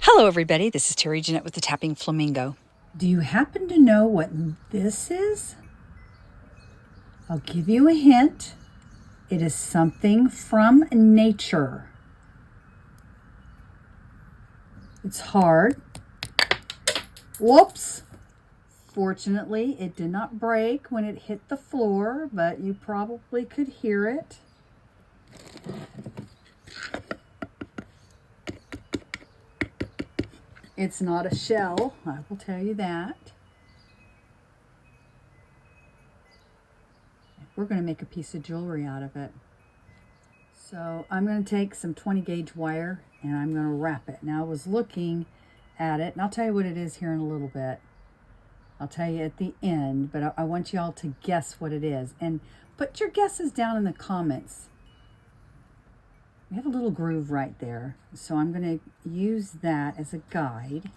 Hello everybody, this is Terry Jeanette with the Tapping Flamingo. Do you happen to know what this is? I'll give you a hint. It is something from nature. It's hard. Whoops! Fortunately, it did not break when it hit the floor, but you probably could hear it. It's not a shell, I will tell you that. We're going to make a piece of jewelry out of it. So I'm going to take some 20 gauge wire and I'm going to wrap it. Now I was looking at it, and I'll tell you what it is here in a little bit. I'll tell you at the end, but I want you all to guess what it is. And put your guesses down in the comments. We have a little groove right there. So I'm going to use that as a guide.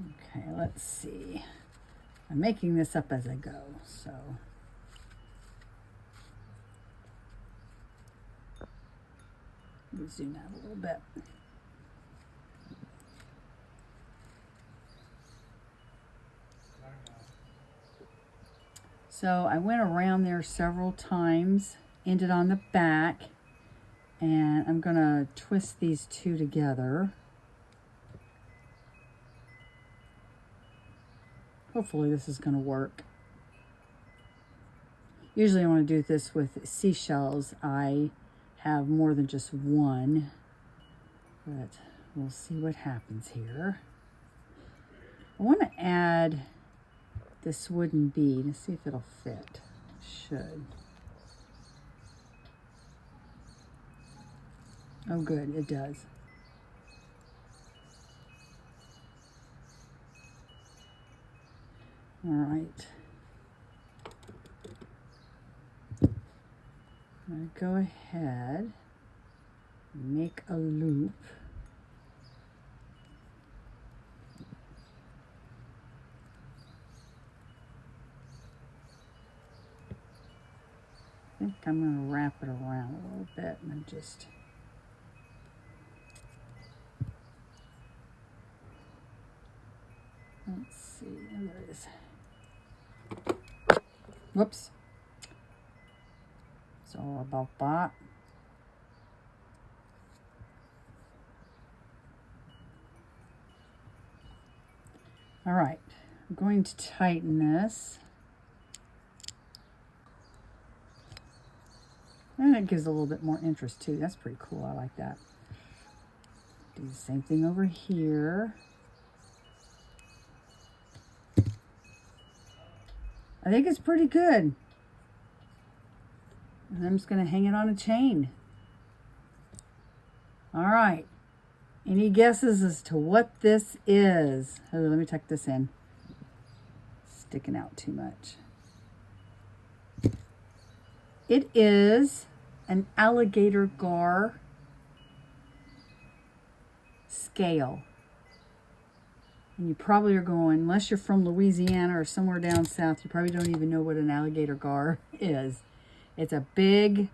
Okay, let's see. I'm making this up as I go, so. Let me zoom out a little bit. So I went around there several times, ended on the back, and I'm gonna twist these two together. Hopefully this is gonna work. Usually I wanna do this with seashells. I have more than just one, but we'll see what happens here. I wanna add this wooden bead. Let's see if it'll fit. It should. Oh good, it does. All right. I'm going to go ahead and make a loop. I think I'm going to wrap it around a little bit and just let's see, there it is. Whoops. So about that. All right, I'm going to tighten this. And it gives a little bit more interest too. That's pretty cool. I like that. Do the same thing over here. I think it's pretty good. And I'm just going to hang it on a chain. All right. Any guesses as to what this is? Oh, let me tuck this in. Sticking out too much. It is an alligator gar scale. And you probably are going, unless you're from Louisiana or somewhere down south, you probably don't even know what an alligator gar is. It's a big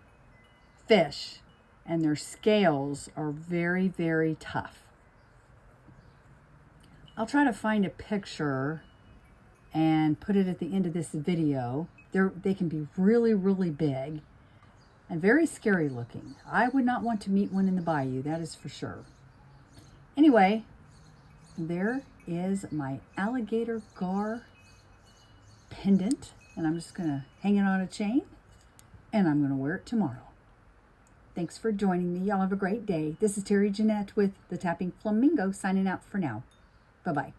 fish, and their scales are very, very tough. I'll try to find a picture and put it at the end of this video. They can be really, really big and very scary looking. I would not want to meet one in the bayou, that is for sure. Anyway, there is my alligator gar pendant, and I'm just going to hang it on a chain, and I'm going to wear it tomorrow. Thanks for joining me. Y'all have a great day. This is Terry Jeanette with the Tapping Flamingo signing out for now. Bye-bye.